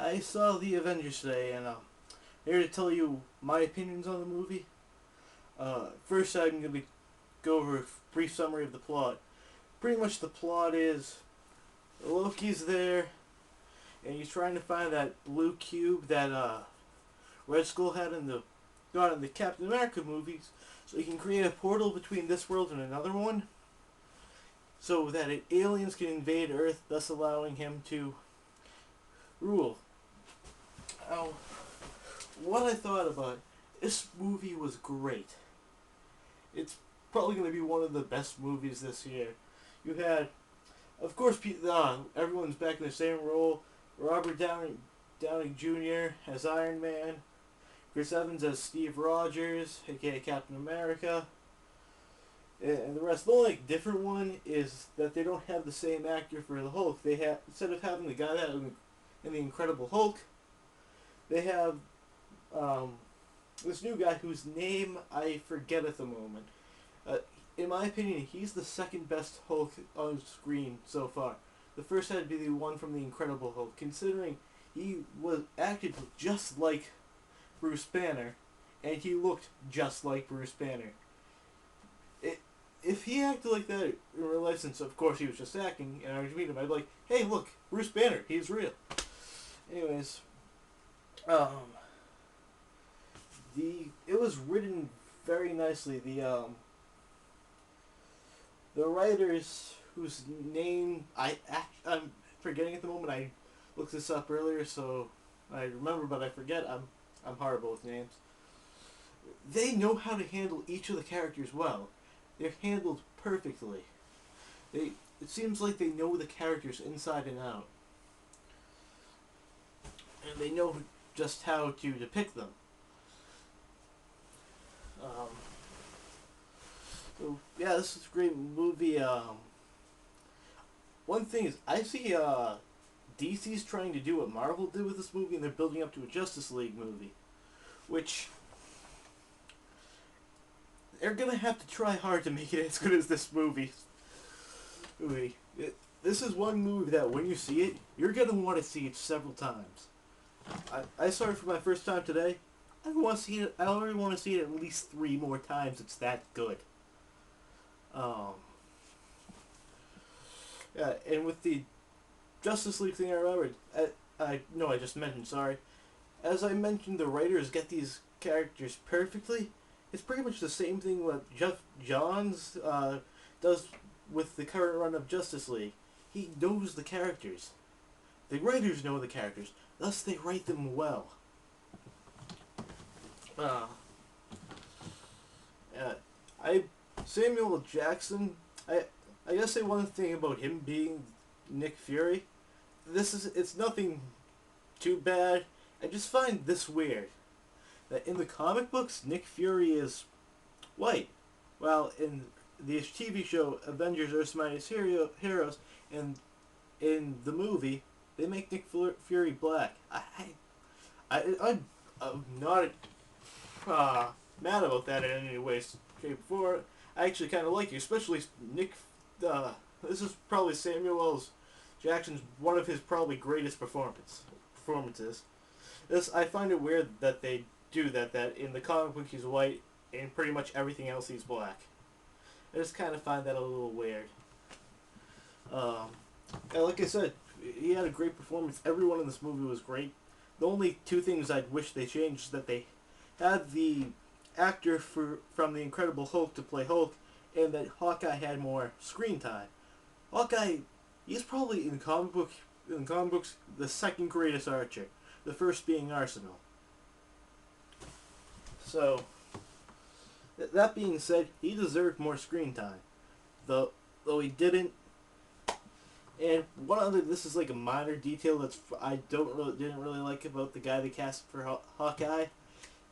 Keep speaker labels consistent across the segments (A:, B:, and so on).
A: I saw the Avengers today, and I'm here to tell you my opinions on the movie. First, I'm going to go over a brief summary of the plot. Pretty much, the plot is Loki's there, and he's trying to find that blue cube that Red Skull had got in the Captain America movies, so he can create a portal between this world and another one, so that aliens can invade Earth, thus allowing him to rule. Now, what I thought about it, this movie was great. It's probably going to be one of the best movies this year. You had, of course, everyone's back in the same role. Robert Downey Jr. as Iron Man, Chris Evans as Steve Rogers, aka Captain America, and the rest. The only different one is that they don't have the same actor for the Hulk. They have, instead of having the guy that in the Incredible Hulk, they have this new guy whose name I forget at the moment. In my opinion, he's the second best Hulk on screen so far. The first had to be the one from the Incredible Hulk, considering he was acted just like Bruce Banner, and he looked just like Bruce Banner. If he acted like that in real life, since of course he was just acting, and I was meeting him, I'd be like, hey, look, Bruce Banner, he's real. Anyways, it was written very nicely. The writers whose name I'm forgetting at the moment. I looked this up earlier, so I remember, but I forget. I'm horrible with names. They know how to handle each of the characters well. They're handled perfectly. It seems like they know the characters inside and out, and they know just how to depict them. So yeah, this is a great movie. One thing is, I see DC's trying to do what Marvel did with this movie, and they're building up to a Justice League movie, which they're gonna have to try hard to make it as good as this movie. This is one movie that when you see it, you're gonna want to see it several times. I saw it for my first time today. I want to see it. I already want to see it at least 3 more times. It's that good. Yeah, and with the Justice League thing, I remembered. I just mentioned. Sorry, as I mentioned, the writers get these characters perfectly. It's pretty much the same thing what Jeff Johns does with the current run of Justice League. He knows the characters. The writers know the characters. Thus, they write them well. Samuel Jackson. I guess say one thing about him being Nick Fury. It's nothing too bad. I just find this weird that in the comic books Nick Fury is white, while in the TV show Avengers: Earth's Mightiest Heroes and in the movie they make Nick Fury black. I'm not mad about that in any way, shape, or form. I actually kind of like you, especially Nick. This is probably Samuel L. Jackson's one of his probably greatest performances. I find it weird that they do that. That in the comic book he's white, and pretty much everything else he's black. I just kind of find that a little weird. Like I said, he had a great performance. Everyone in this movie was great. The only 2 things I'd wish they changed is that they had the actor from the Incredible Hulk to play Hulk, and that Hawkeye had more screen time. Hawkeye, he's probably in comic books the second greatest archer, the first being Arsenal. So, that being said, he deserved more screen time, though he didn't. And this is like a minor detail I didn't really like about the guy they cast for Hawkeye.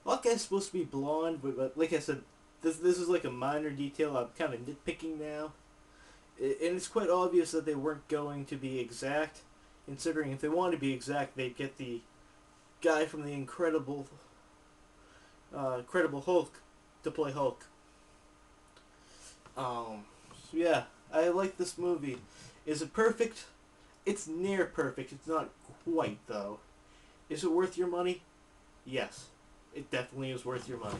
A: Hawkeye's supposed to be blonde, but like I said, this is like a minor detail. I'm kind of nitpicking now, and it's quite obvious that they weren't going to be exact. Considering if they wanted to be exact, they'd get the guy from the Incredible Hulk to play Hulk. So yeah, I like this movie. Is it perfect? It's near perfect. It's not quite though. Is it worth your money? Yes. It definitely is worth your money.